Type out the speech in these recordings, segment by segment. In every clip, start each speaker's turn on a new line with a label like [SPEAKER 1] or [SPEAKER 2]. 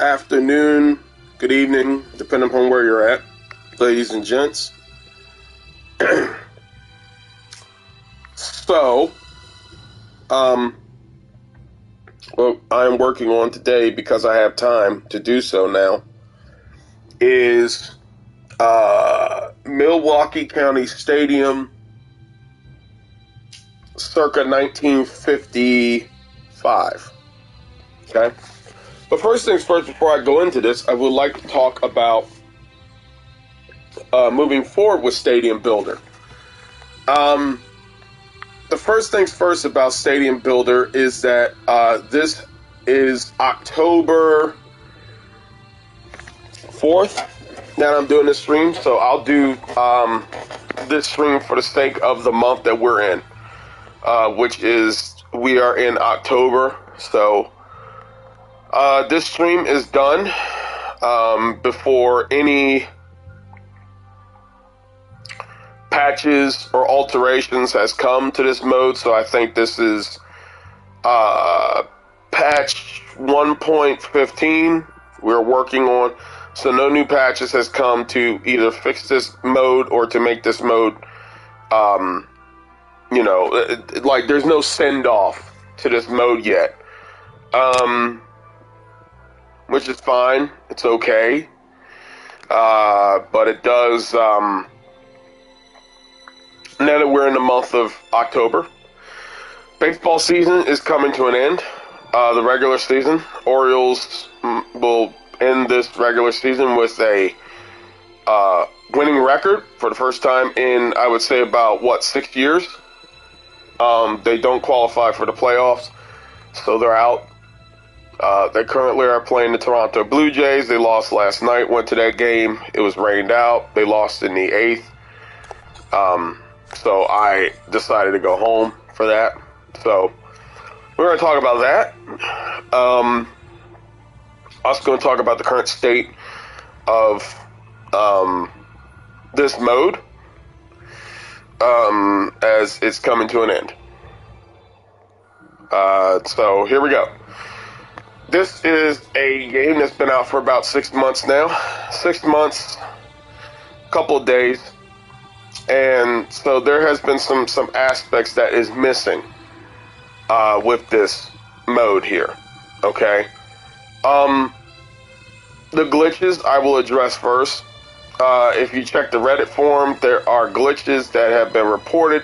[SPEAKER 1] afternoon, good evening, depending upon where you're at, ladies and gents. What I am working on today, because I have time to do so now, is Milwaukee County Stadium circa 1955. Okay? But first things first, before I go into this, I would like to talk about moving forward with Stadium Builder. The first things first about Stadium Builder is that this is October 4th that I'm doing this stream, so I'll do this stream for the sake of the month that we're in, which is, we are in October, so this stream is done before any patches or alterations has come to this mode. So I think this is patch 1.15 we're working on. So no new patches has come to either fix this mode or to make this mode, like there's no send off to this mode yet. Which is fine. It's okay. But it does, now that we're in the month of October, baseball season is coming to an end. The regular season, Orioles will end this regular season with a winning record for the first time in, I would say, about 6 years. They don't qualify for the playoffs, so they're out. They currently are playing the Toronto Blue Jays. They lost last night, went to that game. It was rained out. They lost in the 8th. So I decided to go home for that. So we're going to talk about that. Also going to talk about the current state of this mode as it's coming to an end. So here we go. This is a game that's been out for about 6 months now. 6 months, couple of days. And so there has been some aspects that is missing with this mode here. Okay. The glitches I will address first. If you check the Reddit forum, there are glitches that have been reported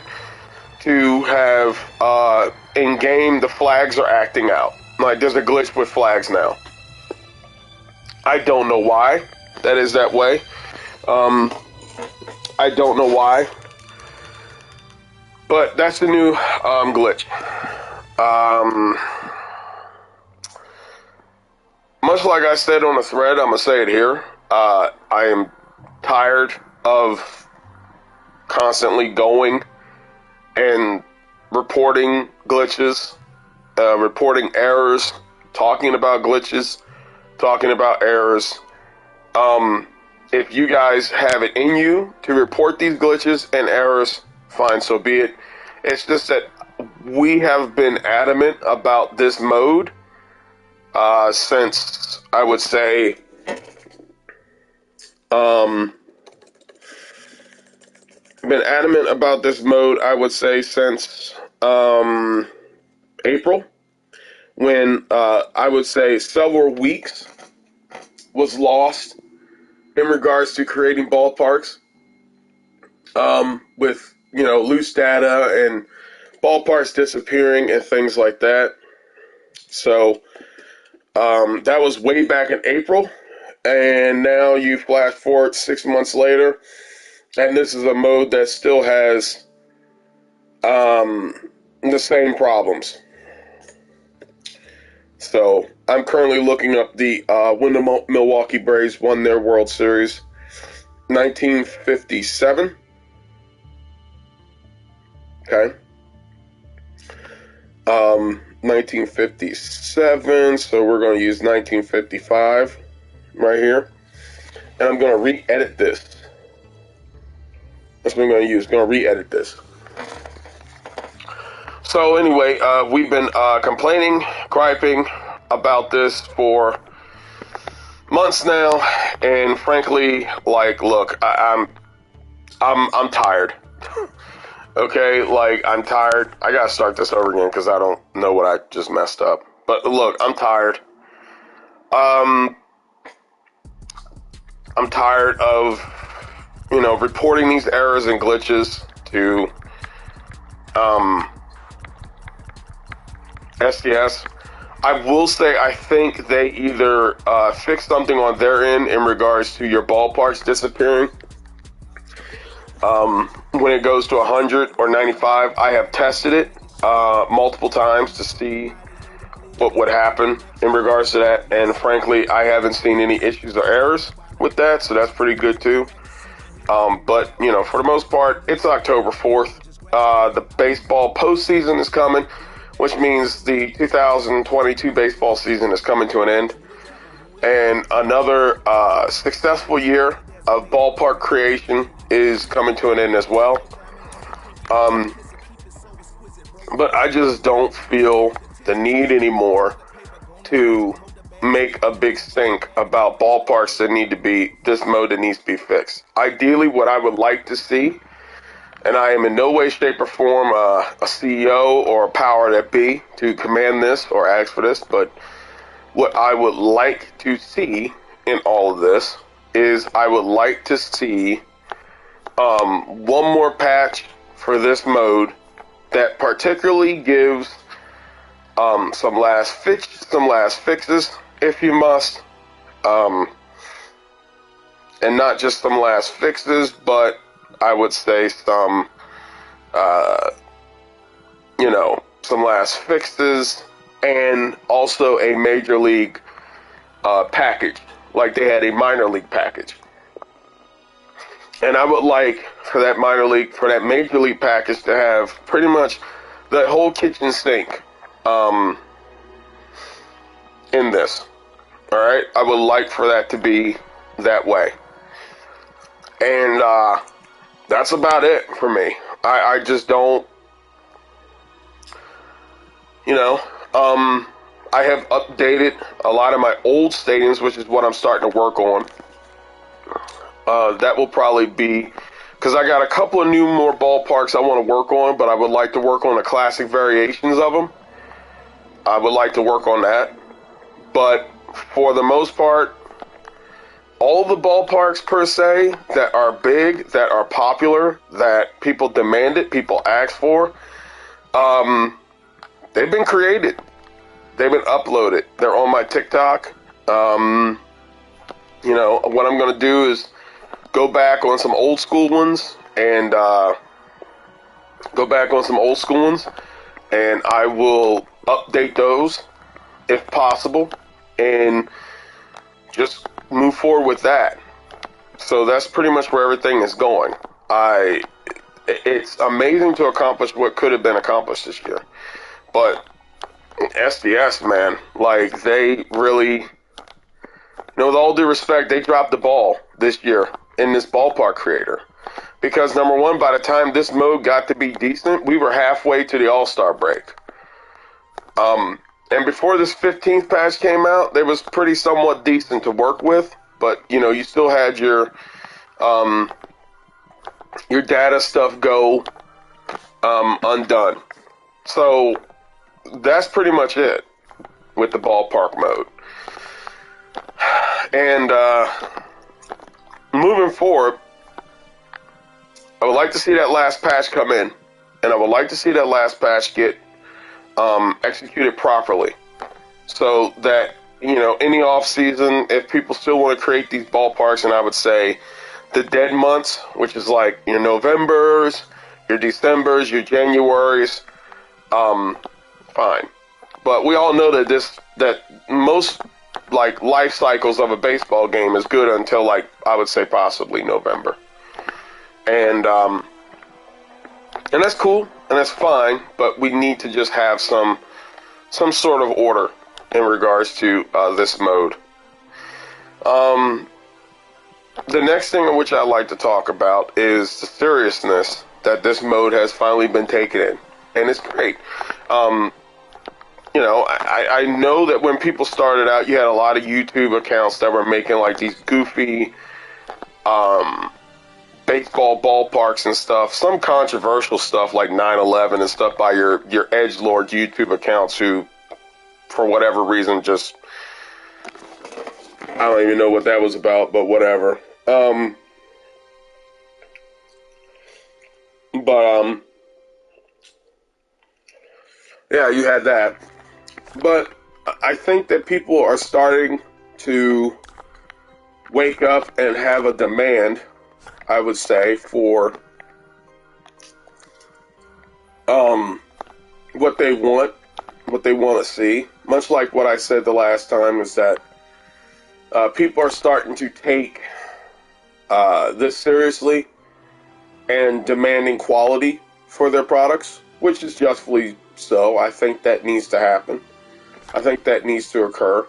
[SPEAKER 1] to have in game, the flags are acting out. Like, there's a glitch with flags now. I don't know why that is that way. I don't know why. But that's the new glitch. Much like I said on the thread, I'm going to say it here. I am tired of constantly going and reporting glitches. Reporting errors, talking about glitches, talking about errors. If you guys have it in you to report these glitches and errors, fine, so be it. It's just that we have been adamant about this mode since, I would say, been adamant about this mode, I would say, since April, when I would say several weeks was lost in regards to creating ballparks with, loose data and ballparks disappearing and things like that. So that was way back in April, and now you flash forward 6 months later, and this is a mode that still has the same problems. So I'm currently looking up the when the Milwaukee Braves won their World Series, 1957. Okay. 1957, so we're going to use 1955 right here. And I'm going to re-edit this. That's what I'm going to use. Going to re-edit this. So anyway, we've been complaining, griping about this for months now, and frankly, like, look, I'm tired. Okay, like, I'm tired. I gotta start this over again because I don't know what I just messed up. But look, I'm tired. I'm tired of, reporting these errors and glitches to SDS. I will say I think they either fixed something on their end in regards to your ballparks disappearing when it goes to 100 or 95. I have tested it multiple times to see what would happen in regards to that, and frankly, I haven't seen any issues or errors with that, so that's pretty good too. But, for the most part, it's October 4th. The baseball postseason is coming, which means the 2022 baseball season is coming to an end. And another successful year of ballpark creation is coming to an end as well. But I just don't feel the need anymore to make a big stink about ballparks that need to be, this mode that needs to be fixed. Ideally, what I would like to see, and I am in no way, shape, or form a CEO or a power that be to command this or ask for this, but what I would like to see in all of this is I would like to see one more patch for this mode that particularly gives some last fixes, if you must, and not just some last fixes, but I would say some last fixes and also a major league package, like they had a minor league package. And I would like for that major league package to have pretty much the whole kitchen sink in this. All right, I would like for that to be that way, and that's about it for me. I just don't, I have updated a lot of my old stadiums, which is what I'm starting to work on. That will probably be, because I got a couple of more ballparks I want to work on, but I would like to work on the classic variations of them. I would like to work on that. But for the most part, all the ballparks per se that are big, that are popular, that people demanded, people asked for, they've been created. They've been uploaded. They're on my TikTok. What I'm going to do is go back on some old school ones and I will update those if possible and just move forward with that. So that's pretty much where everything is going. It's amazing to accomplish what could have been accomplished this year. But SDS, man, like, they really, with all due respect, they dropped the ball this year in this ballpark creator. Because, number one, by the time this mode got to be decent, we were halfway to the All-Star break. And before this 15th patch came out, they was pretty somewhat decent to work with. But, you still had your data stuff go undone. So that's pretty much it with the ballpark mode. And moving forward, I would like to see that last patch come in, and I would like to see that last patch get executed properly, so that in the off season, if people still want to create these ballparks, and I would say the dead months, which is like your Novembers, your Decembers, your Januaries, fine. But we all know that most like life cycles of a baseball game is good until, like, I would say possibly November. And that's cool and that's fine, but we need to just have some sort of order in regards to this mode. The next thing in which I'd like to talk about is the seriousness that this mode has finally been taken in, and it's great. you know, I know that when people started out, you had a lot of YouTube accounts that were making like these goofy baseball ballparks and stuff, some controversial stuff like 9/11 and stuff by your edgelord YouTube accounts who, for whatever reason, just, I don't even know what that was about, but whatever. Yeah, you had that. But I think that people are starting to wake up and have a demand, I would say, for what they want to see. Much like what I said the last time, is that people are starting to take this seriously and demanding quality for their products, which is justly so. I think that needs to happen. I think that needs to occur.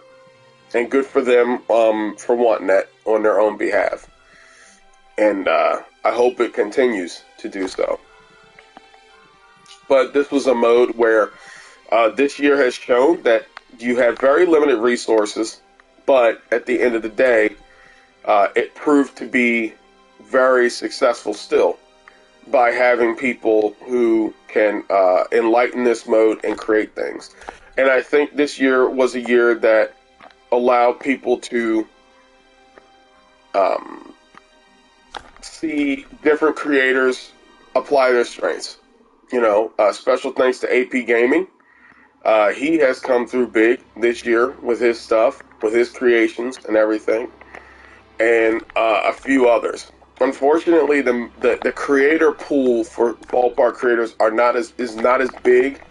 [SPEAKER 1] And good for them for wanting that on their own behalf. And I hope it continues to do so. But this was a mode where this year has shown that you have very limited resources, but at the end of the day, it proved to be very successful still by having people who can enlighten this mode and create things. And I think this year was a year that allowed people to see different creators apply their strengths. You know, special thanks to AP Gaming. He has come through big this year with his stuff, with his creations and everything, and a few others. Unfortunately, the creator pool for ballpark creators is not as big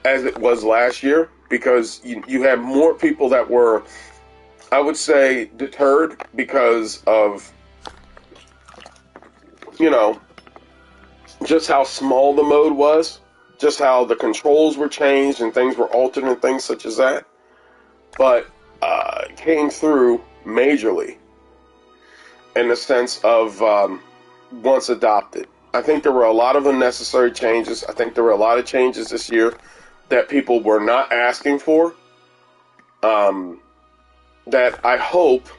[SPEAKER 1] as it was last year, because you have more people that were, I would say, deterred because of, you know, just how small the mode was, just how the controls were changed and things were altered and things such as that. But it came through majorly in the sense of once adopted. I think there were a lot of unnecessary changes. I think there were a lot of changes this year that people were not asking for. That I hope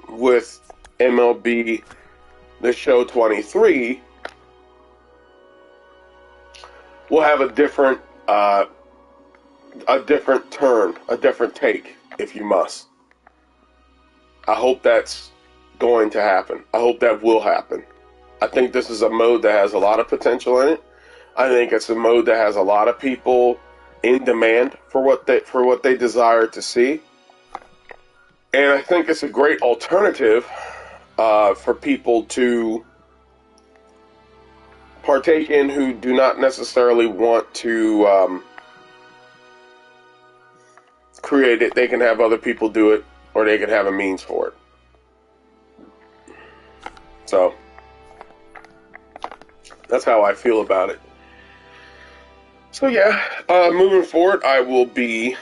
[SPEAKER 1] with MLB The Show 23 will have a different turn, a different take, if you must. I hope that's going to happen. I hope that will happen. I think this is a mode that has a lot of potential in it. I think it's a mode that has a lot of people in demand for what they desire to see. And I think it's a great alternative for people to partake in who do not necessarily want to create it. They can have other people do it, or they can have a means for it. So that's how I feel about it. So yeah, moving forward, I will be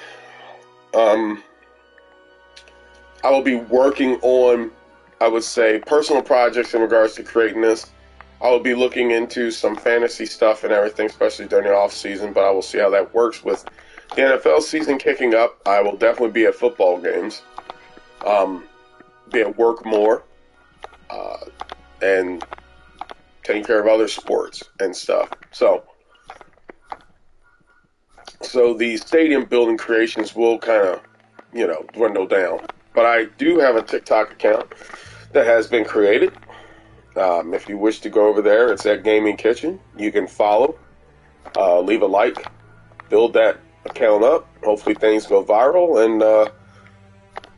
[SPEAKER 1] working on, I would say, personal projects in regards to creating this. I will be looking into some fantasy stuff and everything, especially during the off season, but I will see how that works with the NFL season kicking up. I will definitely be at football games, be at work more, and taking care of other sports and stuff. So the stadium building creations will kind of, dwindle down. But I do have a TikTok account that has been created. If you wish to go over there, it's at Gaming Kitchen. You can follow, leave a like, build that account up. Hopefully things go viral and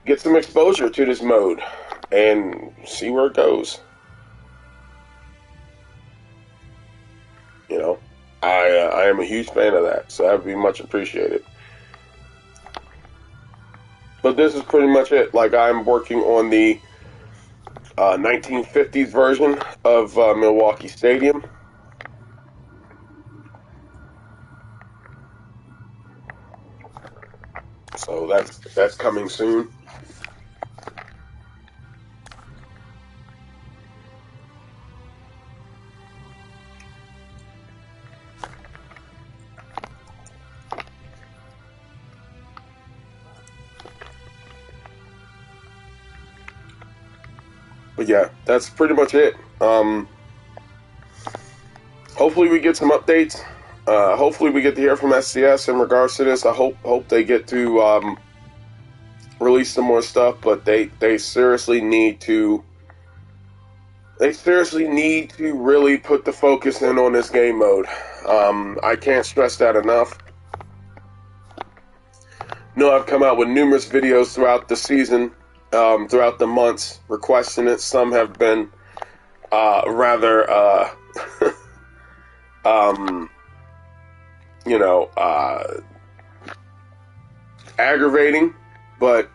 [SPEAKER 1] get some exposure to this mode and see where it goes. I am a huge fan of that, so that would be much appreciated. But this is pretty much it. Like, I'm working on the 1950s version of Milwaukee Stadium. So that's coming soon. But yeah, that's pretty much it. Hopefully we get some updates. Hopefully we get to hear from SCS in regards to this. I hope they get to release some more stuff, but they seriously need to really put the focus in on this game mode. I can't stress that enough. I've come out with numerous videos throughout the season, throughout the months, requesting it. Some have been rather aggravating, but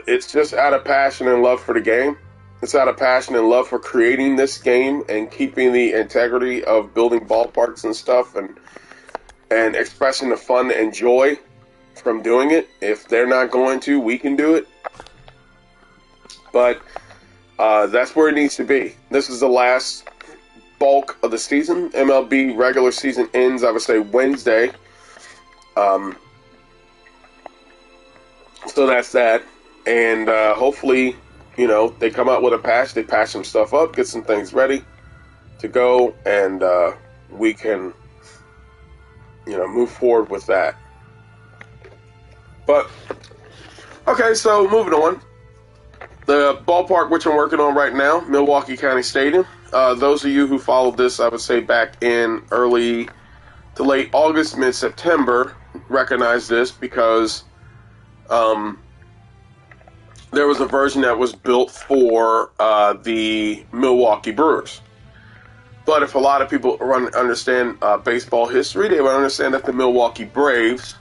[SPEAKER 1] it's just out of passion and love for the game. It's out of passion and love for creating this game and keeping the integrity of building ballparks and stuff, and expressing the fun and joy from doing it. If they're not going to, we can do it. But that's where it needs to be. This is the last bulk of the season. MLB regular season ends, I would say, Wednesday. So that's that. And hopefully, they come out with a patch. They patch some stuff up, get some things ready to go, and we can, move forward with that. But, okay, so moving on. The ballpark which I'm working on right now, Milwaukee County Stadium. Those of you who followed this, I would say back in early to late August, mid-September, recognize this because there was a version that was built for the Milwaukee Brewers. But if a lot of people understand baseball history, they would understand that the Milwaukee Braves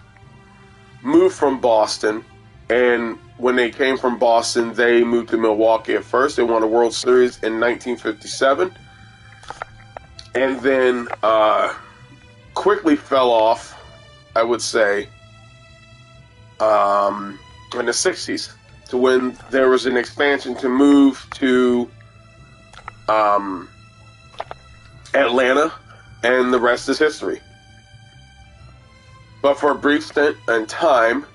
[SPEAKER 1] moved from Boston, and when they came from Boston, they moved to Milwaukee at first. They won a World Series in 1957, and then quickly fell off, I would say, in the 60s, to when there was an expansion to move to Atlanta, and the rest is history. But for a brief stint in time,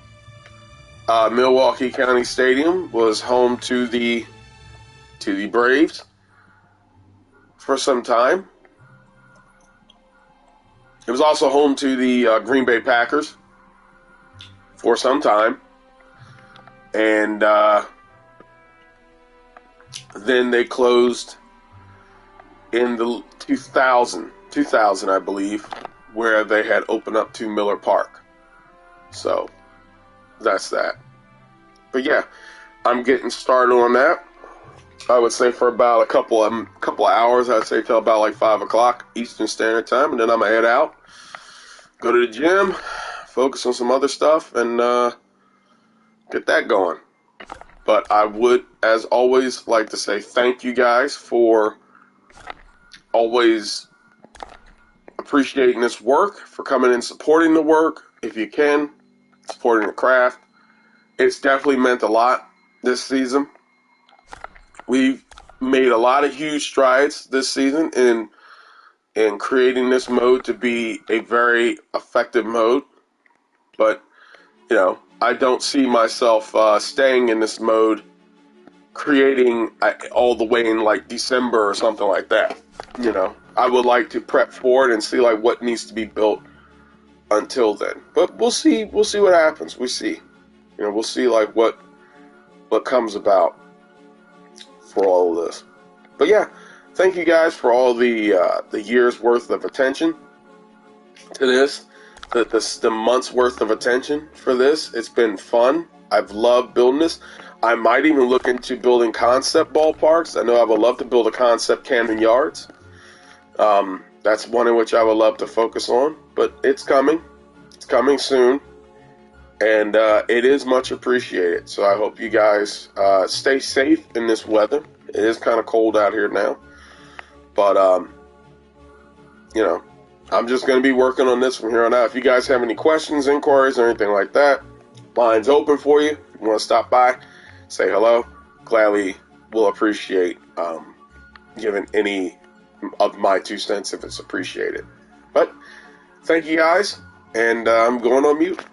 [SPEAKER 1] Milwaukee County Stadium was home to the Braves for some time. It was also home to the Green Bay Packers for some time. And then they closed in the 2000, I believe, where they had opened up to Miller Park. So that's that. But yeah, I'm getting started on that. I would say for about a couple of hours. I'd say till about like 5 o'clock Eastern Standard Time, and then I'm gonna head out, go to the gym, focus on some other stuff, and get that going. But I would, as always, like to say thank you guys for always appreciating this work, for coming and supporting the work, if you can, supporting the craft. It's definitely meant a lot this season. We've made a lot of huge strides this season in creating this mode to be a very effective mode. But, I don't see myself staying in this mode, creating all the way in like December or something like that. I would like to prep for it and see like what needs to be built until then. But we'll see what happens. We'll see like what comes about for all of this. But yeah, thank you guys for all the year's worth of attention to this, the month's worth of attention for this. It's been fun. I've loved building this. I might even look into building concept ballparks. I know I would love to build a concept Camden Yards. That's one in which I would love to focus on, but it's coming. It's coming soon, and it is much appreciated. So I hope you guys stay safe in this weather. It is kind of cold out here now, but I'm just going to be working on this from here on out. If you guys have any questions, inquiries, or anything like that, line's open for you. If you want to stop by, say hello. Gladly will appreciate giving any of my 2 cents if it's appreciated. But thank you guys, and I'm going on mute.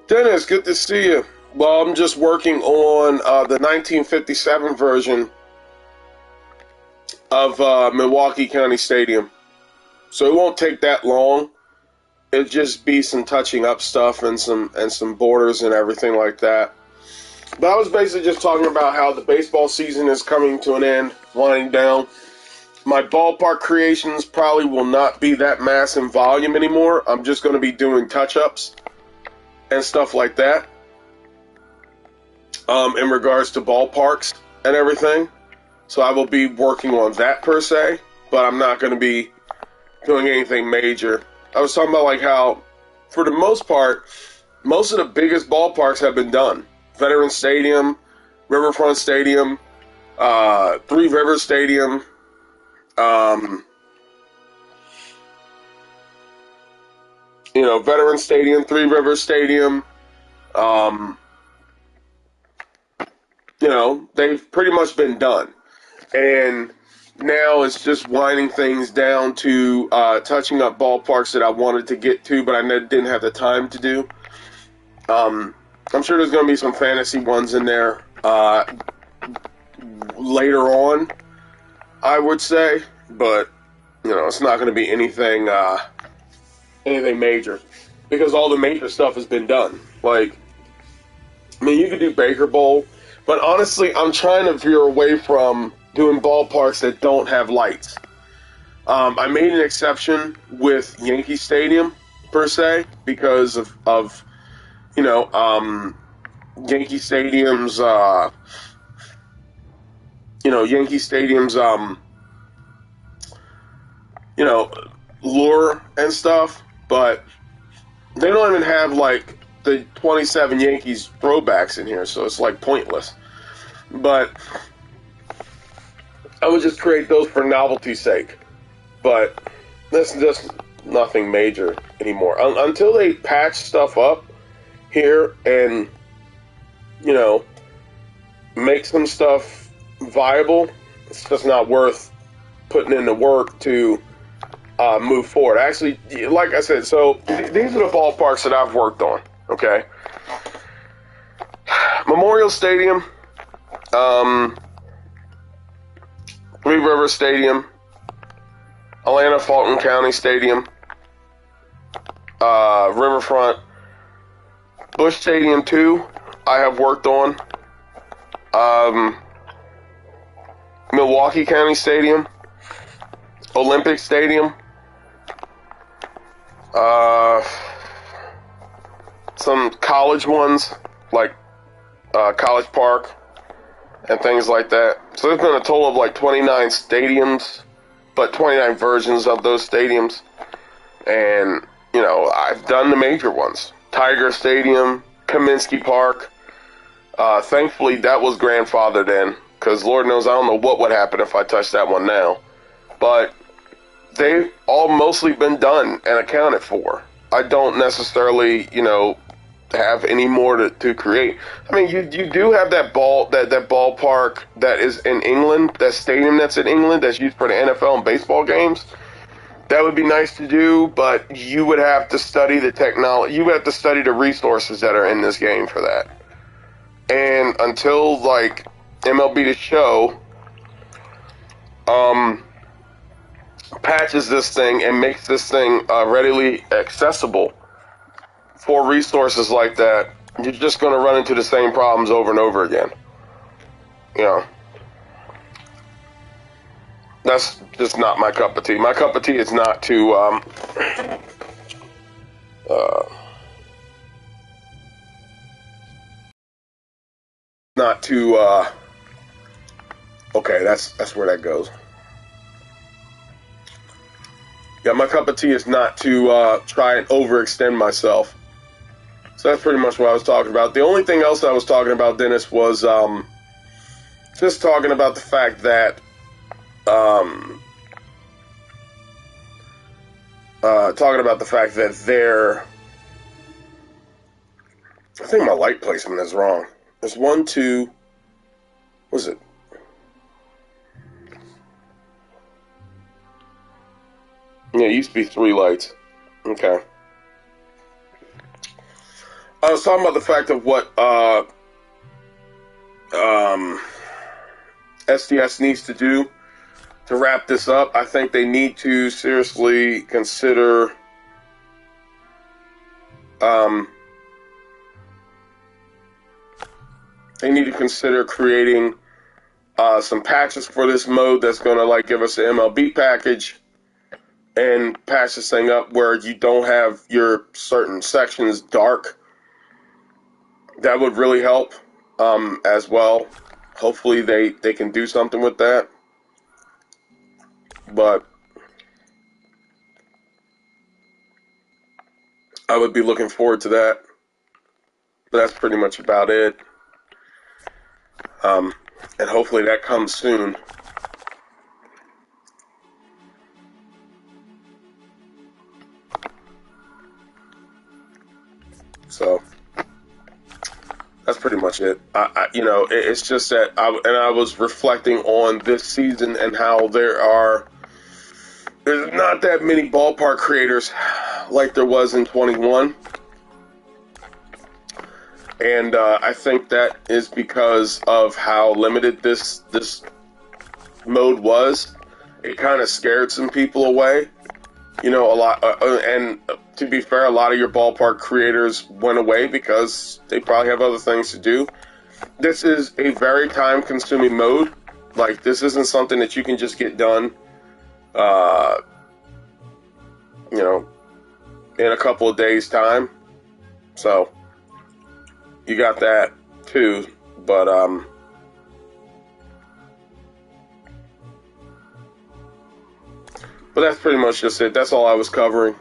[SPEAKER 1] Dennis, good to see you. Well, I'm just working on the 1957 version of Milwaukee County Stadium. So it won't take that long. It'll just be some touching up stuff and some borders and everything like that. But I was basically just talking about how the baseball season is coming to an end, winding down. My ballpark creations probably will not be that mass in volume anymore. I'm just going to be doing touch-ups and stuff like that in regards to ballparks and everything. So I will be working on that per se, but I'm not going to be doing anything major. I was talking about like how, for the most part, most of the biggest ballparks have been done. Veterans Stadium, Riverfront Stadium, Three Rivers Stadium, Veterans Stadium, Three Rivers Stadium. They've pretty much been done. And now it's just winding things down to touching up ballparks that I wanted to get to, but I didn't have the time to do. I'm sure there's going to be some fantasy ones in there later on, I would say, but it's not going to be anything major because all the major stuff has been done. Like, you could do Baker Bowl, but honestly, I'm trying to veer away from doing ballparks that don't have lights. I made an exception with Yankee Stadium per se because of Yankee Stadium's lure and stuff, but they don't even have like the 27 Yankees throwbacks in here, so it's like pointless. But I would just create those for novelty's sake. But that's just nothing major anymore. Until they patch stuff up here and, make some stuff viable, it's just not worth putting in the work to move forward. Actually, like I said, so these are the ballparks that I've worked on, okay? Memorial Stadium, Three Rivers Stadium, Atlanta Fulton County Stadium, Riverfront, Busch Stadium 2, I have worked on, Milwaukee County Stadium, Olympic Stadium, some college ones like College Park and things like that. So there's been a total of like 29 stadiums, but 29 versions of those stadiums. And, I've done the major ones. Tiger Stadium, Kaminsky Park. Thankfully, that was grandfathered in, because Lord knows I don't know what would happen if I touched that one now. But they've all mostly been done and accounted for. I don't necessarily, have any more to create. You do have that ballpark that is in England, that stadium that's in England that's used for the NFL and baseball games. That would be nice to do, but you would have to study the technology. You would have to study the resources that are in this game for that. And until like MLB The Show patches this thing and makes this thing readily accessible for resources like that, you're just going to run into the same problems over and over again. That's just not my cup of tea. My cup of tea is not to okay, that's where that goes. Yeah, my cup of tea is not to try and overextend myself. So that's pretty much what I was talking about. The only thing else I was talking about, Dennis, was just talking about the fact that I think my light placement is wrong. There's one, two, what is it? Yeah, it used to be 3 lights. Okay. I was talking about the fact of what SDS needs to do to wrap this up. I think they need to seriously consider creating some patches for this mode that's going to like give us an MLB package and patch this thing up where you don't have your certain sections dark. That would really help as well. Hopefully they can do something with that. But I would be looking forward to that. But that's pretty much about it. And hopefully that comes soon. So that's pretty much it. It's just that I was reflecting on this season and how there's not that many ballpark creators like there was in 21. And I think that is because of how limited this mode was. It kind of scared some people away. A lot, and to be fair, a lot of your ballpark creators went away because they probably have other things to do. This is a very time-consuming mode. Like, this isn't something that you can just get done, in a couple of days' time. So, you got that, too. But, that's pretty much just it. That's all I was covering.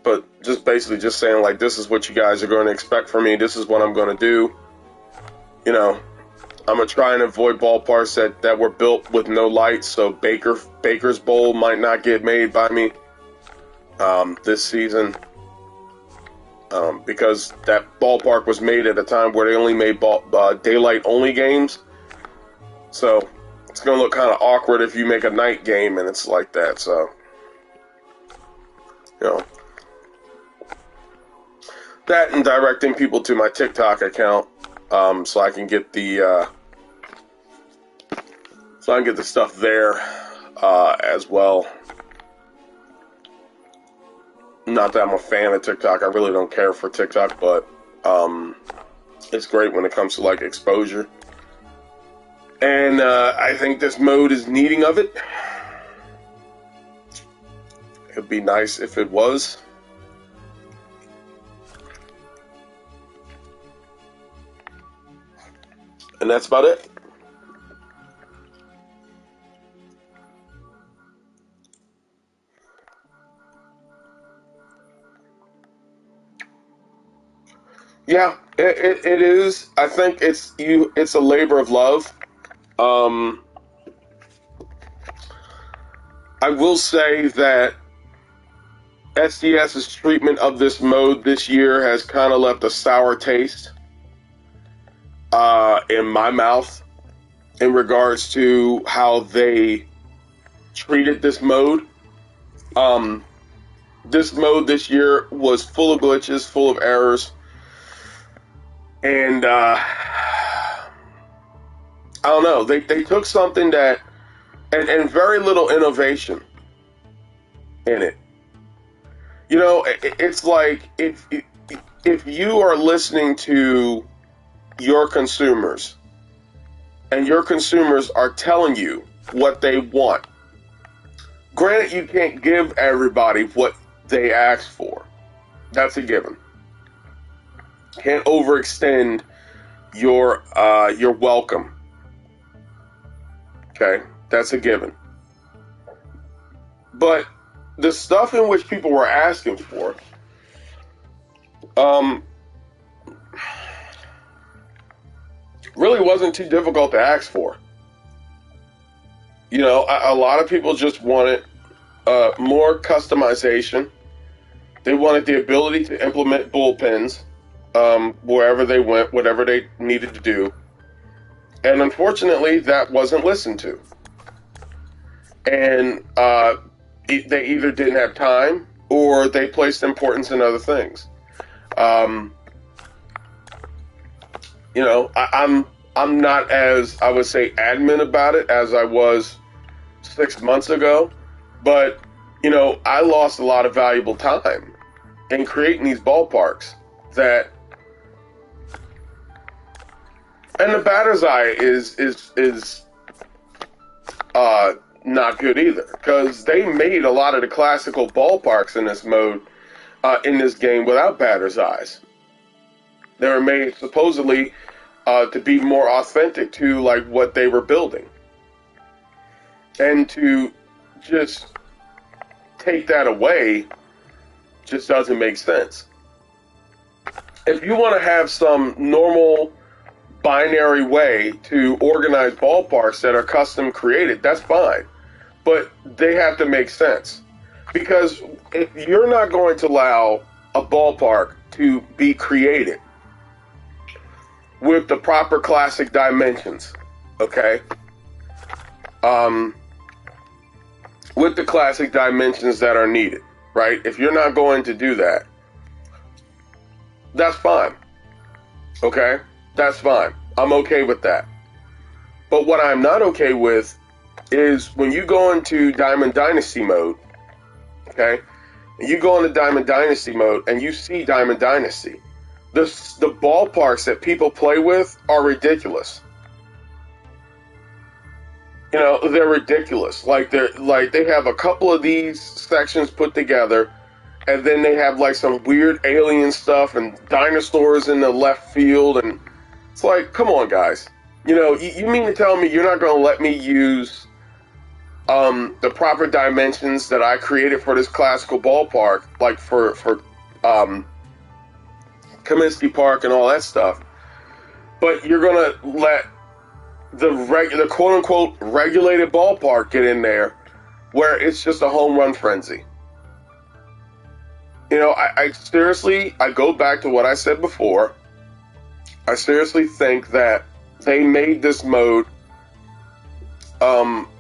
[SPEAKER 1] But just basically just saying, like, this is what you guys are going to expect from me. This is what I'm going to do. I'm going to try and avoid ballparks that were built with no lights. So Baker's Bowl might not get made by me this season. Because that ballpark was made at a time where they only made daylight-only games. So it's going to look kind of awkward if you make a night game and it's like that. So, that and directing people to my TikTok account so I can get the stuff there as well. Not that I'm a fan of TikTok. I really don't care for TikTok, but it's great when it comes to like exposure. And I think this mode is needing of it. It'd be nice if it was. And that's about it. Yeah, it is. I think it's a labor of love. I will say that SDS's treatment of this mode this year has kind of left a sour taste in my mouth in regards to how they treated this mode. This mode this year was full of glitches, full of errors. And I don't know. They took something that and very little innovation in it. It's like if you are listening to your consumers and your consumers are telling you what they want. Granted, you can't give everybody what they ask for. That's a given. Can't overextend your welcome. Okay, that's a given. But the stuff in which people were asking for, really wasn't too difficult to ask for. A lot of people just wanted more customization. They wanted the ability to implement bullpens wherever they went, whatever they needed to do. And unfortunately, that wasn't listened to. And they either didn't have time or they placed importance in other things. I'm not as, I would say, adamant about it as I was 6 months ago, but I lost a lot of valuable time in creating these ballparks and the batter's eye is not good either, because they made a lot of the classical ballparks in this mode, in this game, without batter's eyes. They were made supposedly to be more authentic to like what they were building, and to just take that away just doesn't make sense. If you want to have some normal binary way to organize ballparks that are custom created, that's fine, but they have to make sense, because if you're not going to allow a ballpark to be created with the proper classic dimensions, okay, with the classic dimensions that are needed, right? If you're not going to do that, that's fine, okay? That's fine. I'm okay with that. But what I'm not okay with is when you go into Diamond Dynasty mode, okay? And you go into Diamond Dynasty mode and you see Diamond Dynasty. The ballparks that people play with are ridiculous. They're ridiculous. Like they have a couple of these sections put together, and then they have like some weird alien stuff and dinosaurs in the left field, and it's like, come on, guys. You mean to tell me you're not going to let me use the proper dimensions that I created for this classical ballpark, like for Kaminsky Park and all that stuff, but you're going to let the quote-unquote regulated ballpark get in there where it's just a home run frenzy? I seriously, I go back to what I said before. I seriously think that they made this mode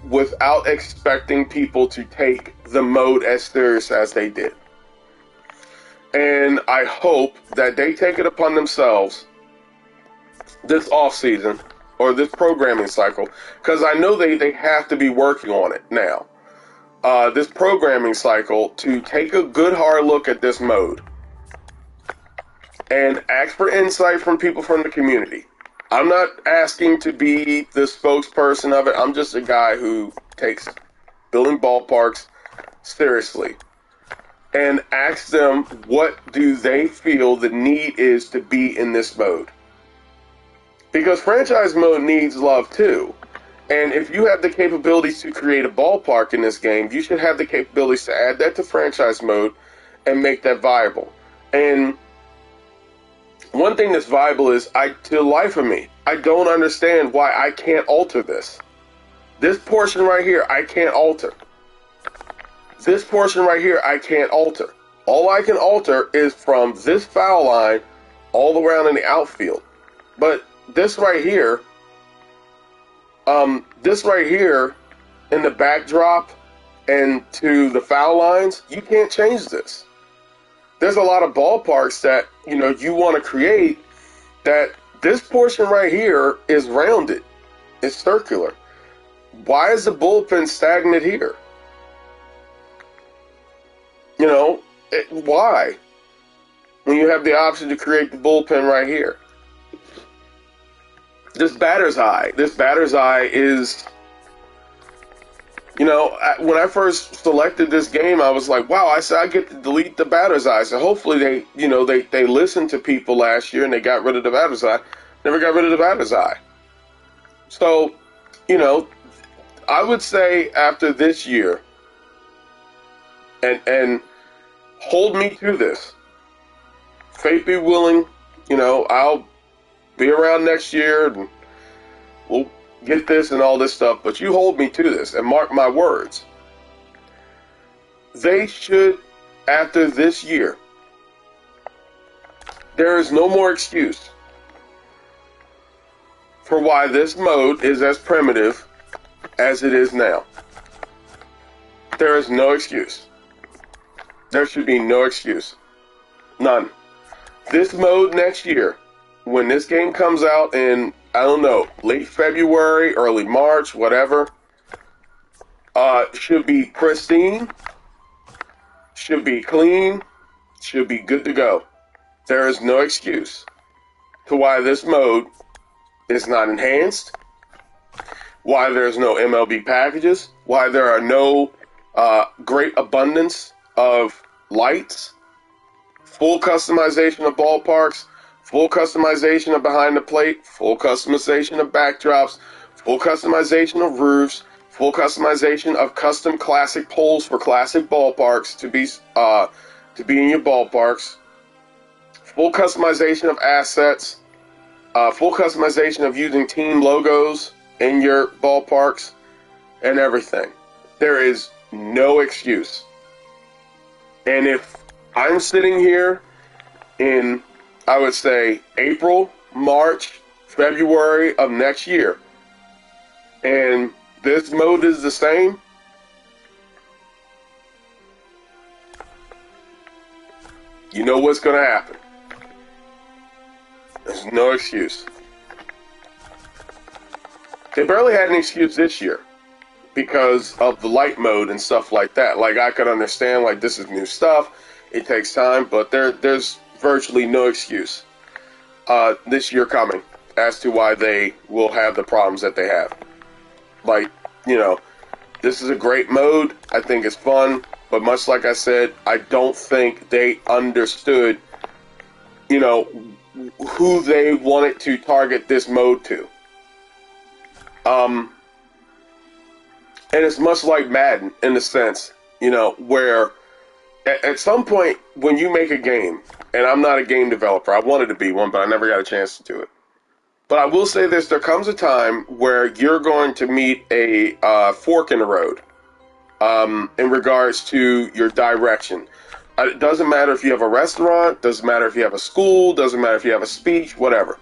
[SPEAKER 1] without expecting people to take the mode as serious as they did. And I hope that they take it upon themselves this off season, or this programming cycle, because I know they have to be working on it now. This programming cycle, to take a good hard look at this mode and ask for insight from people from the community. I'm not asking to be the spokesperson of it. I'm just a guy who takes building ballparks seriously, and ask them what do they feel the need is to be in this mode. Because franchise mode needs love too. And if you have the capabilities to create a ballpark in this game, you should have the capabilities to add that to franchise mode and make that viable. And one thing that's viable is, to the life of me, I don't understand why I can't alter this. This portion right here, I can't alter. This portion right here, I can't alter. All I can alter is from this foul line all around in the outfield. But this right here in the backdrop and to the foul lines, you can't change this. There's a lot of ballparks that, you want to create, that this portion right here is rounded. It's circular. Why is the bullpen stagnant here? Why? When you have the option to create the bullpen right here. This batter's eye is, when I first selected this game, I was like, wow, I get to delete the batter's eye. So hopefully they listened to people last year and they got rid of the batter's eye. Never got rid of the batter's eye. So, I would say after this year, and hold me to this, fate be willing, I'll be around next year and we'll get this and all this stuff, but you hold me to this and mark my words. They should, after this year, there is no more excuse for why this mode is as primitive as it is now. There is no excuse. There should be no excuse. None. This mode next year, when this game comes out in, I don't know, late February, early March, whatever, should be pristine, should be clean, should be good to go. There is no excuse to why this mode is not enhanced, why there's no MLB packages, why there are no great abundance of lights, full customization of ballparks, full customization of behind the plate, full customization of backdrops, full customization of roofs, full customization of custom classic poles for classic ballparks to be in your ballparks, full customization of assets, full customization of using team logos in your ballparks, and everything. There is no excuse. And if I'm sitting here in, I would say, April, March, February of next year, and this mode is the same, you know what's going to happen. There's no excuse. They barely had an excuse this year because of the light mode and stuff like that. Like, I could understand, like, this is new stuff. It takes time, but there's virtually no excuse this year coming as to why they will have the problems that they have. Like, you know, this is a great mode. I think it's fun, but much like I said, I don't think they understood, you know, who they wanted to target this mode to. And it's much like Madden in the sense, you know, where at some point when you make a game, and I'm not a game developer, I wanted to be one, but I never got a chance to do it. But I will say this, there comes a time where you're going to meet a fork in the road in regards to your direction. It doesn't matter if you have a restaurant, doesn't matter if you have a school, doesn't matter if you have a speech, whatever.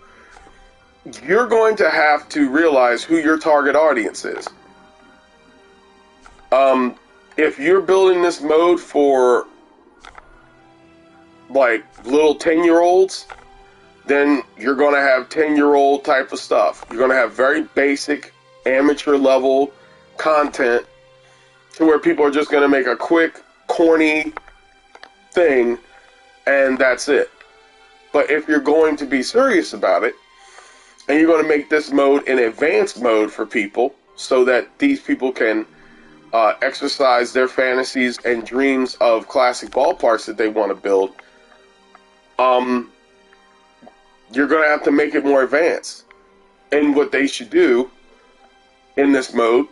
[SPEAKER 1] You're going to have to realize who your target audience is. If you're building this mode for like little 10-year-olds, then you're going to have 10-year-old type of stuff. You're going to have very basic amateur level content to where people are just going to make a quick, corny thing and that's it. But if you're going to be serious about it and you're going to make this mode an advanced mode for people so that these people can exercise their fantasies and dreams of classic ballparks that they want to build, you're going to have to make it more advanced. And what they should do in this mode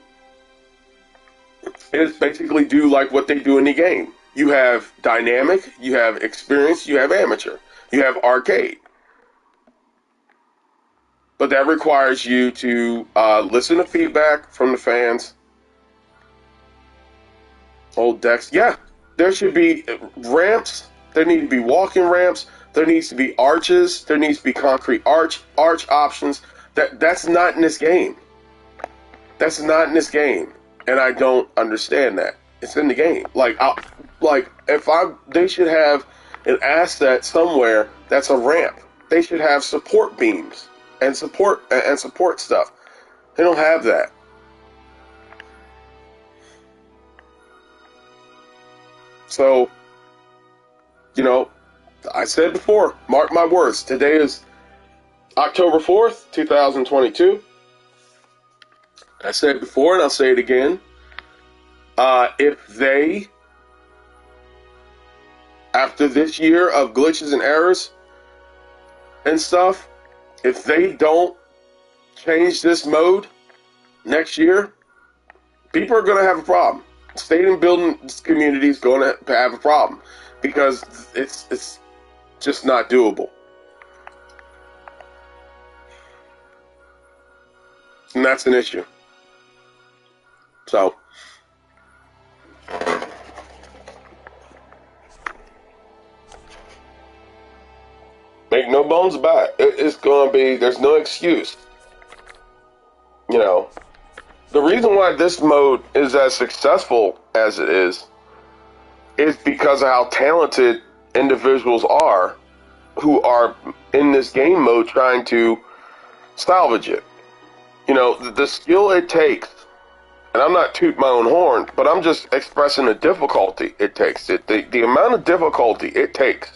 [SPEAKER 1] is basically do like what they do in the game. You have dynamic, you have experience, you have amateur, you have arcade. But that requires you to listen to feedback from the fans. Old decks. Yeah, there should be ramps. There need to be walking ramps. There needs to be arches. There needs to be concrete arch options. That's not in this game. That's not in this game, and I don't understand that. It's in the game. They should have an asset somewhere that's a ramp. They should have support beams and support stuff. They don't have that. So, you know, I said before, mark my words, today is October 4th, 2022. I said it before and I'll say it again. If they, after this year of glitches and errors and stuff, if they don't change this mode next year, people are going to have a problem. State and building community is going to have a problem because it's just not doable. And that's an issue. So, make no bones about it. It's going to be, there's no excuse You know, the reason why this mode is as successful as it is because of how talented individuals are who are in this game mode trying to salvage it. You know, the skill it takes, and I'm not tooting my own horn, but I'm just expressing the difficulty it takes. The amount of difficulty it takes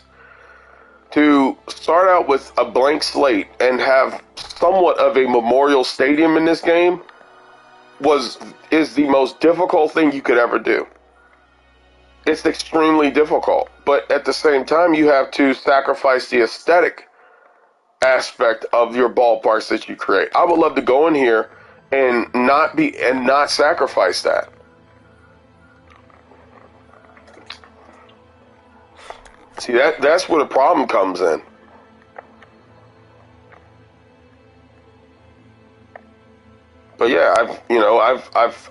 [SPEAKER 1] to start out with a blank slate and have somewhat of a memorial stadium in this game is the most difficult thing you could ever do. It's extremely difficult, but at the same time, you have to sacrifice the aesthetic aspect of your ballparks that you create. I would love to go in here and not sacrifice that. See, that's where the problem comes in. But yeah,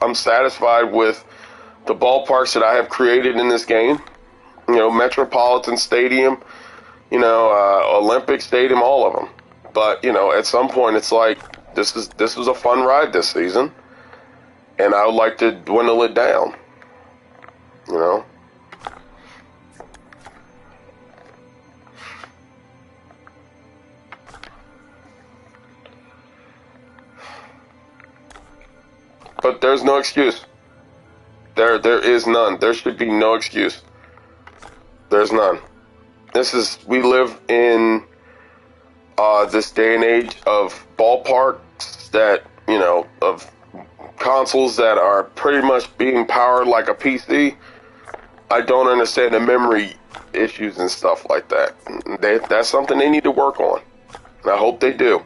[SPEAKER 1] I'm satisfied with the ballparks that I have created in this game. You know, Metropolitan Stadium, you know, Olympic Stadium, all of them. But you know, at some point, it's like this was a fun ride this season, and I would like to dwindle it down. You know. But there's no excuse. There is none. There should be no excuse. There's none. We live in this day and age of ballparks that, you know, of consoles that are pretty much being powered like a PC. I don't understand the memory issues and stuff like that. That's something they need to work on. And I hope they do.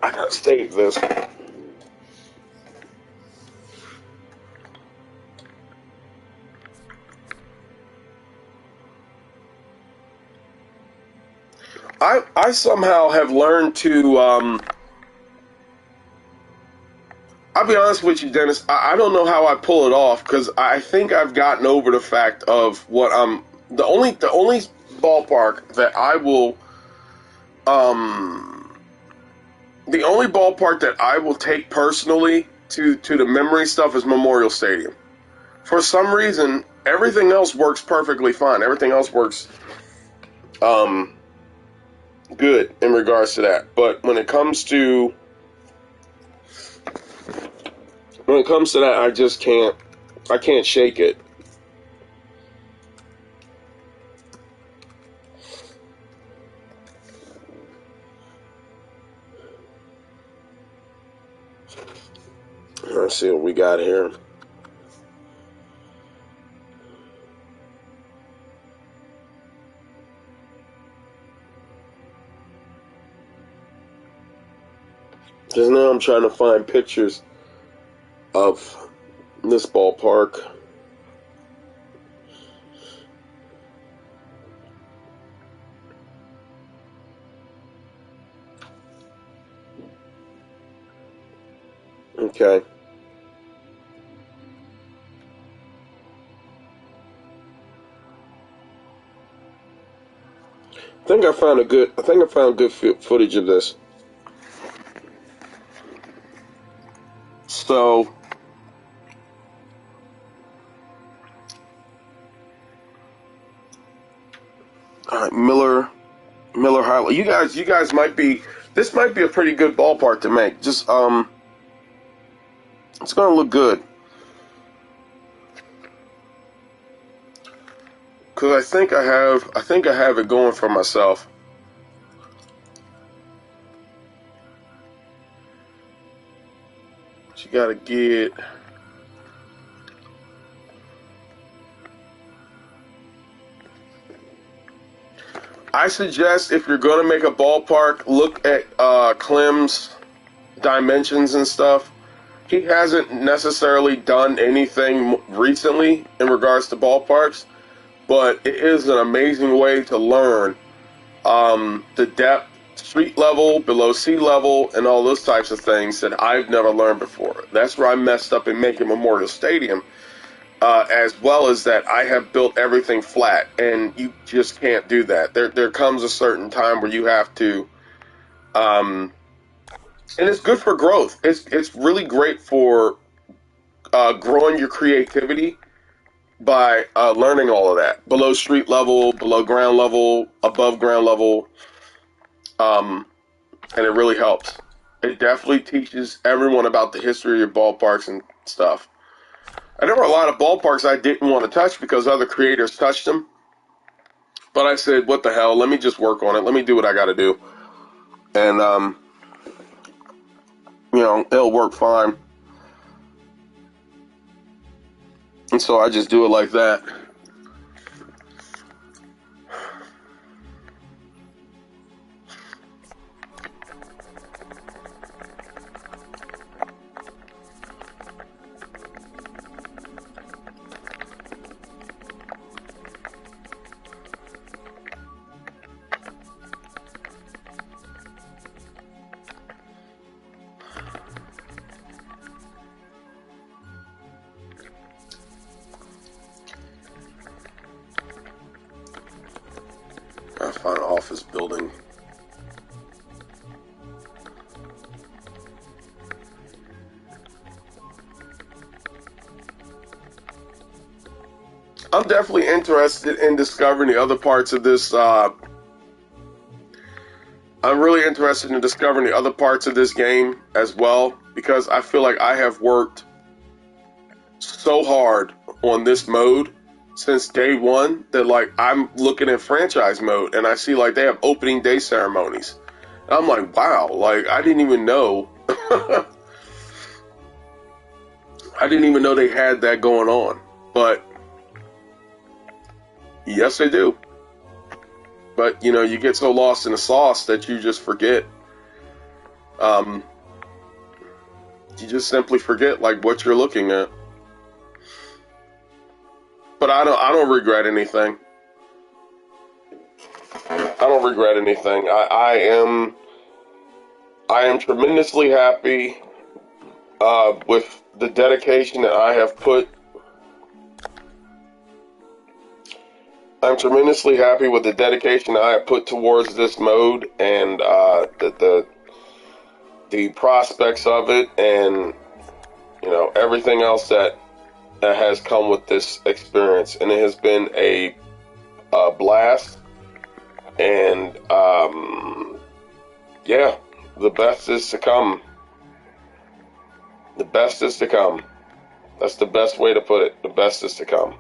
[SPEAKER 1] I gotta save this. I somehow have learned to, I'll be honest with you, Dennis, I don't know how I pull it off, because I think I've gotten over the fact of what the only ballpark that I will, the only ballpark that I will take personally to the memory stuff is Memorial Stadium. For some reason, everything else works perfectly fine. Everything else works good in regards to that. But when it comes to that, I just can't shake it. Let's see what we got here. Just now I'm trying to find pictures of this ballpark. Okay. I think I found good footage of this. So, all right, Miller Highland. You guys might be. This might be a pretty good ballpark to make. Just it's gonna look good. Cause I think I have it going for myself. But you gotta get. I suggest if you're gonna make a ballpark, look at Clem's dimensions and stuff. he hasn't necessarily done anything recently in regards to ballparks, but it is an amazing way to learn the depth, street level, below sea level, and all those types of things that I've never learned before. That's where I messed up in making Memorial Stadium, as well as that I have built everything flat, and you just can't do that. There comes a certain time where you have to, and it's good for growth. It's really great for growing your creativity by learning all of that below street level, below ground level, above ground level, and it really helps. It definitely teaches everyone about the history of your ballparks and stuff. And there were a lot of ballparks I didn't want to touch because other creators touched them. But I said, what the hell? Let me just work on it. Let me do what I got to do. And, it'll work fine. And so I just do it like that. Gotta find an office building. I'm definitely interested in discovering the other parts of this. I'm really interested in discovering the other parts of this game as well, because I feel like I have worked so hard on this mode since day one that, like, I'm looking at franchise mode and I see, like, they have opening day ceremonies. And I'm like, wow, like, I didn't even know. I didn't even know they had that going on. But yes, they do. But, you get so lost in the sauce that you just forget. You just simply forget, like, what you're looking at. But I don't regret anything. I don't regret anything. I am tremendously happy with the dedication that I have put. I'm tremendously happy with the dedication I have put towards this mode and the prospects of it, and everything else that has come with this experience. And it has been a blast. And yeah, the best is to come. The best is to come. That's the best way to put it. The best is to come.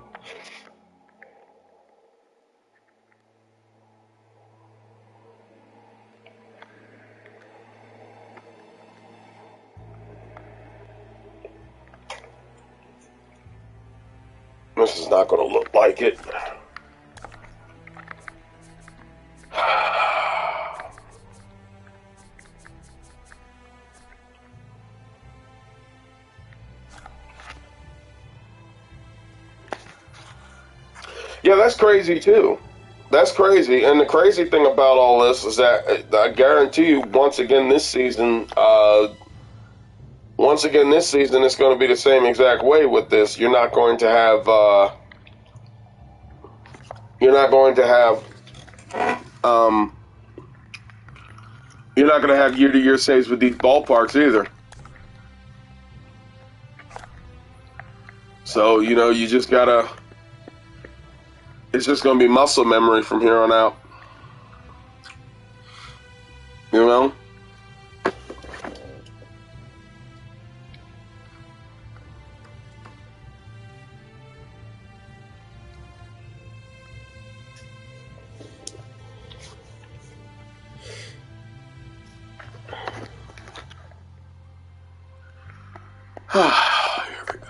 [SPEAKER 1] This is not going to look like it. Yeah, that's crazy too. That's crazy. And the crazy thing about all this is that I guarantee you, once again this season, it's going to be the same exact way with this. You're not going to have year-to-year saves with these ballparks either. So, you just gotta, it's just going to be muscle memory from here on out. You know? Here we go.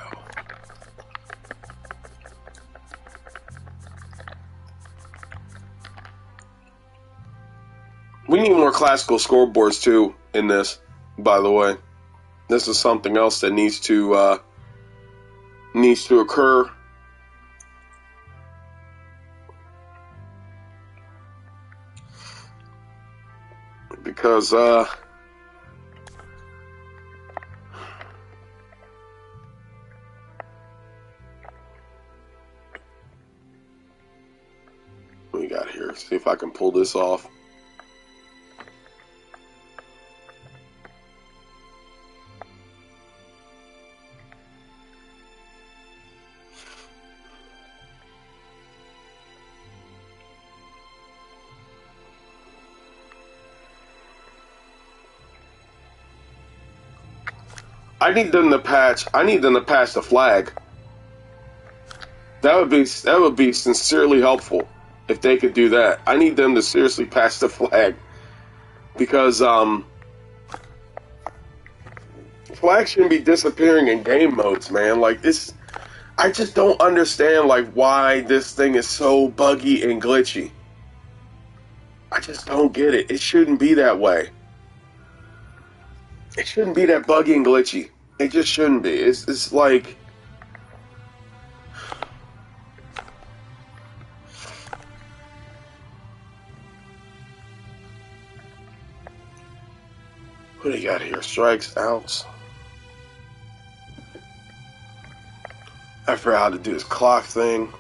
[SPEAKER 1] We need more classical scoreboards too in this, by the way. This is something else that needs to occur. Because what we got here? See if I can pull this off. I need them to patch the flag. That would be sincerely helpful if they could do that. I need them to seriously patch the flag because flags shouldn't be disappearing in game modes, man. Like this, I just don't understand like why this thing is so buggy and glitchy. I just don't get it. It shouldn't be that way. It shouldn't be that buggy and glitchy. It just shouldn't be. It's like what do you got here? Strikes, outs. I forgot how to do this clock thing.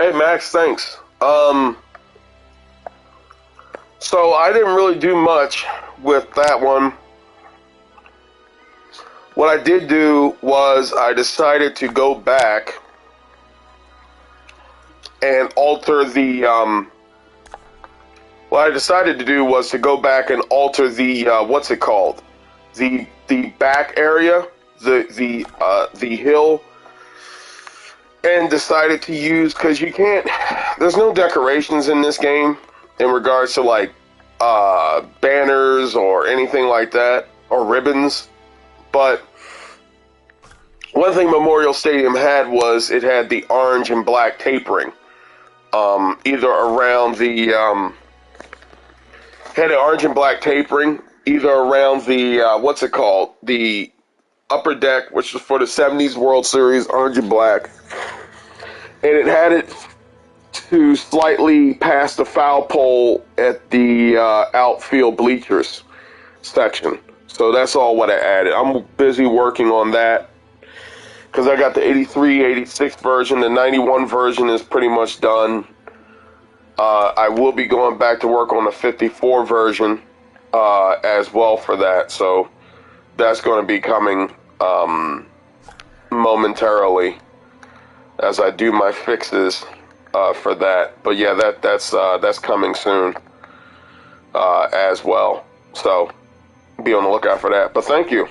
[SPEAKER 1] Hey Max, thanks. So I didn't really do much with that one. What I did do was I decided to go back and alter the what I decided to do was to go back and alter the what's it called? The back area, the hill, and decided to use, because you can't, there's no decorations in this game in regards to like banners or anything like that, or ribbons. But one thing Memorial Stadium had was it had the orange and black tapering, either around the had an orange and black tapering either around the what's it called, the upper deck, which was for the 70s World Series, orange and black, and it had it to slightly past the foul pole at the outfield bleachers section. So that's all what I added. I'm busy working on that because I got the 83, 86 version. The 91 version is pretty much done. I will be going back to work on the 54 version as well for that. So that's going to be coming momentarily as I do my fixes for that. But yeah, that's coming soon as well. So be on the lookout for that. But thank you.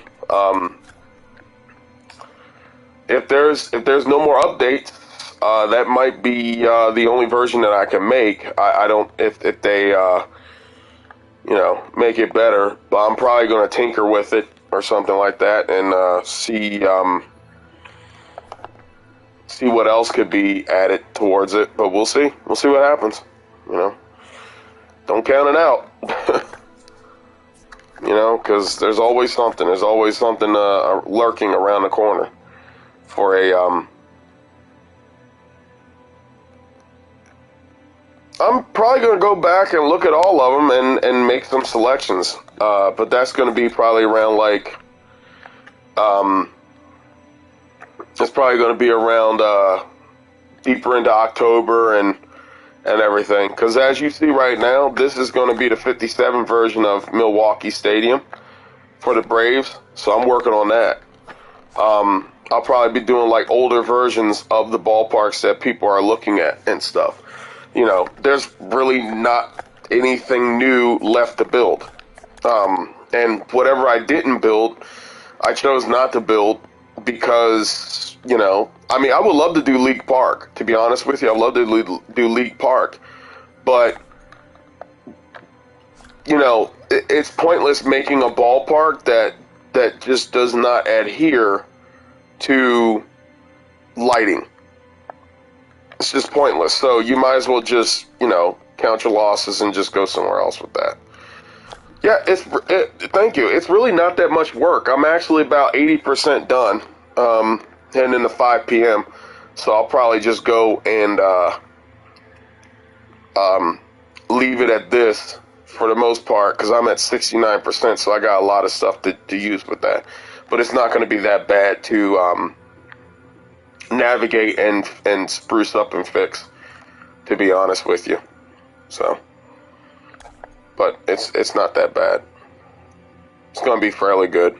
[SPEAKER 1] If there's no more updates, that might be the only version that I can make. I don't, if they make it better, but I'm probably going to tinker with it or something like that and see what else could be added towards it. But we'll see what happens. Don't count it out. Because there's always something lurking around the corner for a I'm probably going to go back and look at all of them and make some selections. But that's going to be probably around like, it's probably going to be around deeper into October and everything. Because as you see right now, this is going to be the 57 version of Milwaukee Stadium for the Braves. So I'm working on that. I'll probably be doing like older versions of the ballparks that people are looking at and stuff. There's really not anything new left to build. And whatever I didn't build, I chose not to build because, I would love to do League Park, to be honest with you. I'd love to do League Park. But, it's pointless making a ballpark that just does not adhere to lighting. It's just pointless. So you might as well just, count your losses and just go somewhere else with that. Yeah, thank you. It's really not that much work. I'm actually about 80% done, heading into 5 p.m. So I'll probably just go and leave it at this for the most part because I'm at 69%, so I got a lot of stuff to use with that. But it's not going to be that bad to navigate and spruce up and fix, to be honest with you. So, but it's not that bad. It's going to be fairly good.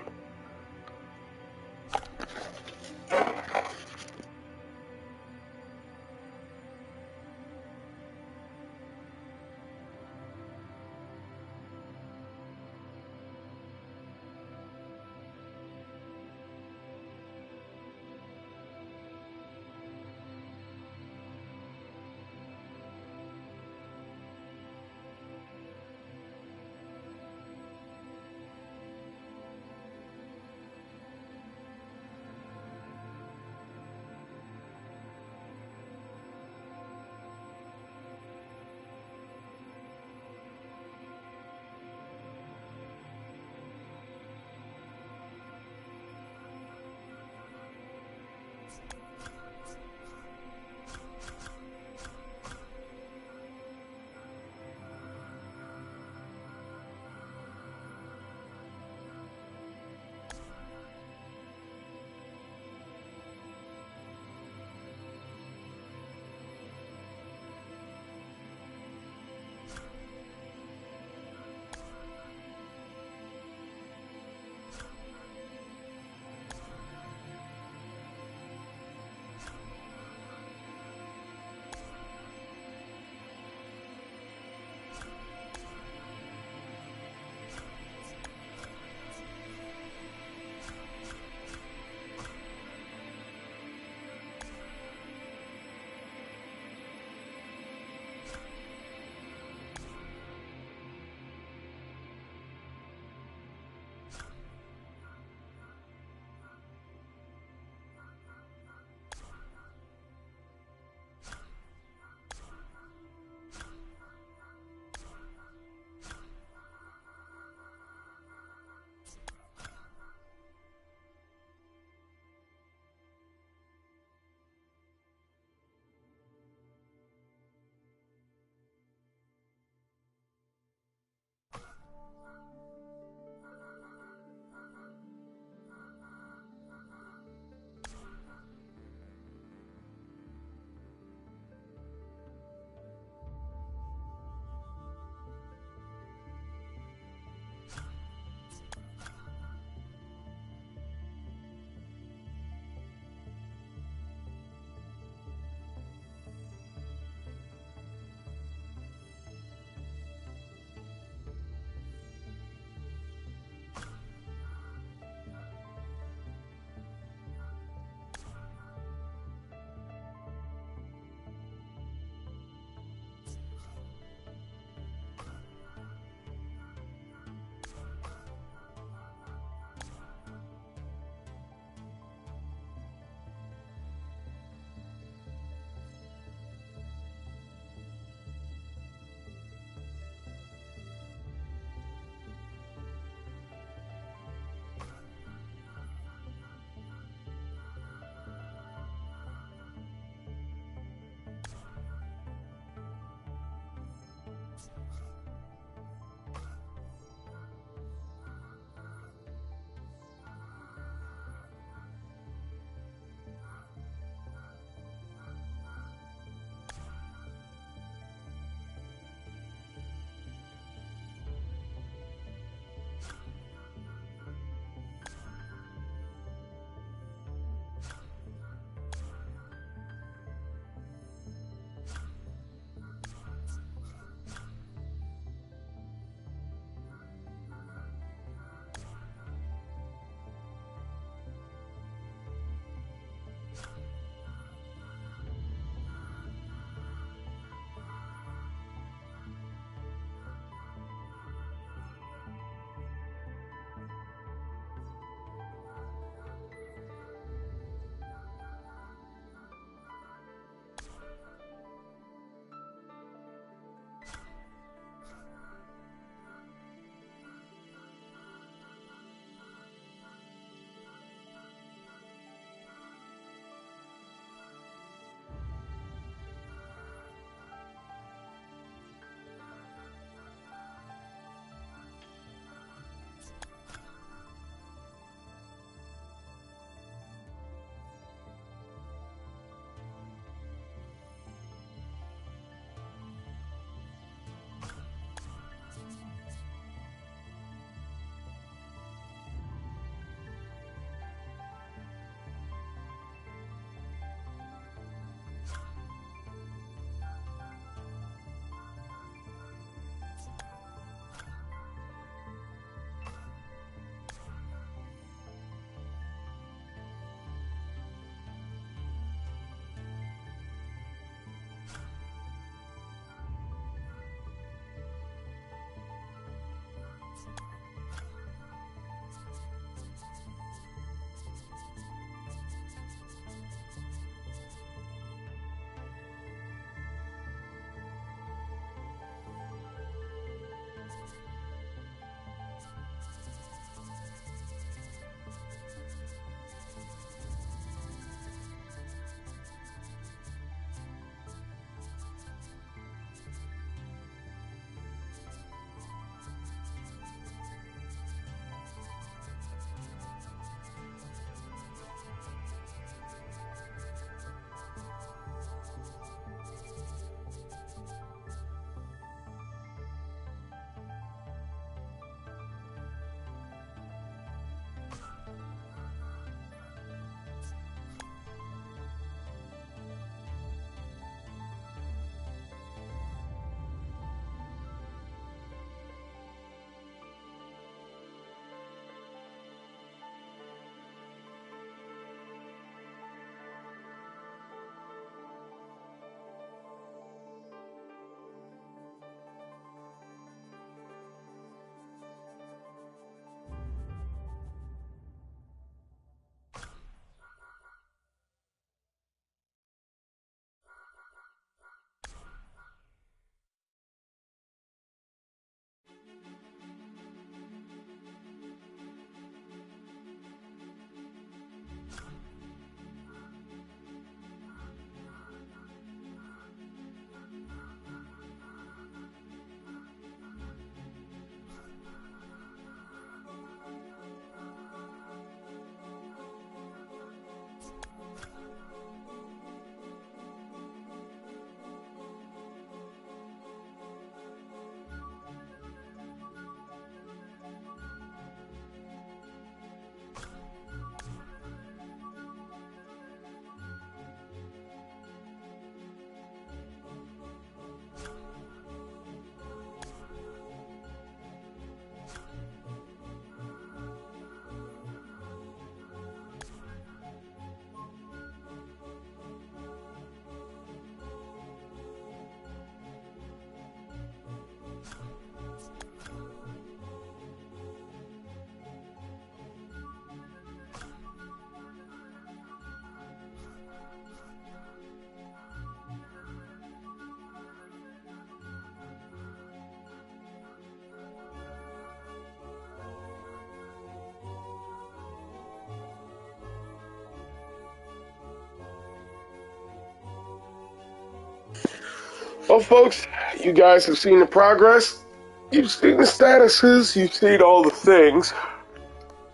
[SPEAKER 1] Well, folks, you guys have seen the progress. You've seen the statuses. You've seen all the things.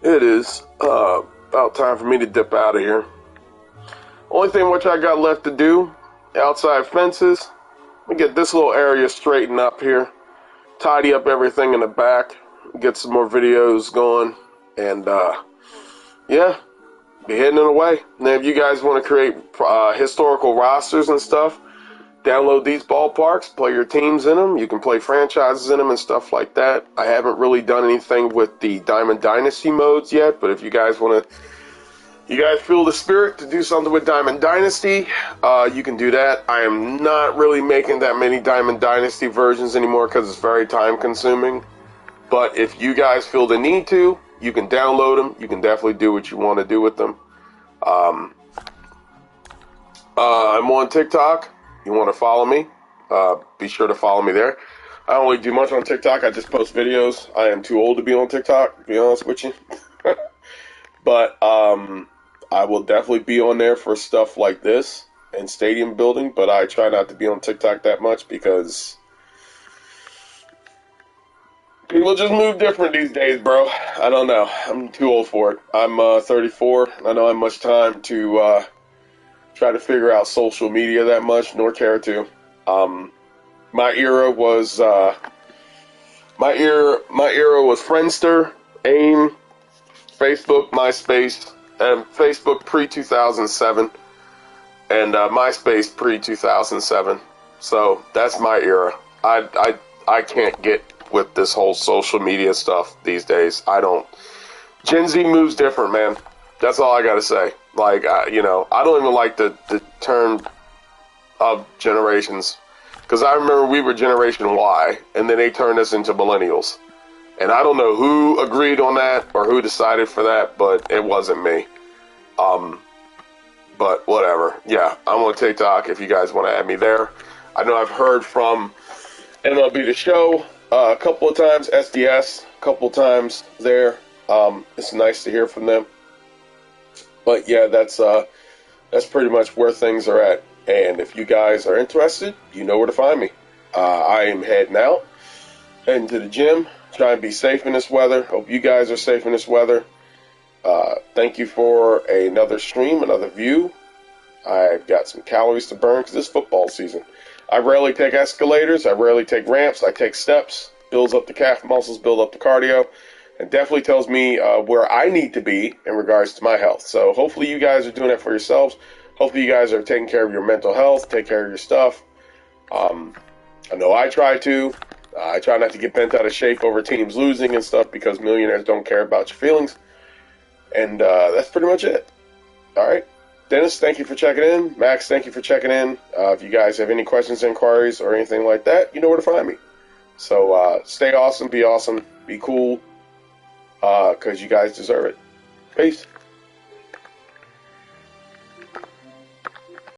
[SPEAKER 1] It is about time for me to dip out of here. Only thing which I got left to do, outside fences. Let me get this little area straightened up here. Tidy up everything in the back. Get some more videos going. And, yeah, be heading it away. And if you guys want to create historical rosters and stuff, download these ballparks, play your teams in them. You can play franchises in them and stuff like that. I haven't really done anything with the Diamond Dynasty modes yet, but if you guys want to, you guys feel the spirit to do something with Diamond Dynasty, you can do that. I am not really making that many Diamond Dynasty versions anymore because it's very time consuming. But if you guys feel the need to, you can download them. You can definitely do what you want to do with them. I'm on TikTok. You want to follow me, be sure to follow me there. I don't really do much on TikTok. I just post videos. I am too old to be on TikTok, to be honest with you. But I will definitely be on there for stuff like this and stadium building, but I try not to be on TikTok that much because people just move different these days, bro. I don't know. I'm too old for it. I'm 34. I don't have much time to try to figure out social media that much, nor care to. My era was Friendster, AIM, Facebook, MySpace, and Facebook pre-2007, and MySpace pre-2007. So that's my era. I can't get with this whole social media stuff these days. I don't. Gen Z moves different, man. That's all I gotta say. Like, I don't even like the term of generations, because I remember we were Generation Y, and then they turned us into millennials. And I don't know who agreed on that or who decided for that, but it wasn't me. But whatever. Yeah, I'm on TikTok if you guys want to add me there. I know I've heard from MLB The Show a couple of times, SDS a couple of times there. It's nice to hear from them. But yeah, that's pretty much where things are at. And if you guys are interested, you know where to find me. I am heading out, heading to the gym, trying to be safe in this weather. Hope you guys are safe in this weather. Thank you for another stream, another view. I've got some calories to burn because it's football season. I rarely take escalators. I rarely take ramps. I take steps. Builds up the calf muscles, build up the cardio. It definitely tells me where I need to be in regards to my health. So hopefully you guys are doing it for yourselves. Hopefully you guys are taking care of your mental health, take care of your stuff. I know I try to. I try not to get bent out of shape over teams losing and stuff because millionaires don't care about your feelings. And that's pretty much it. All right. Dennis, thank you for checking in. Max, thank you for checking in. If you guys have any questions, inquiries, or anything like that, you know where to find me. So stay awesome, be cool, because you guys deserve it. Peace.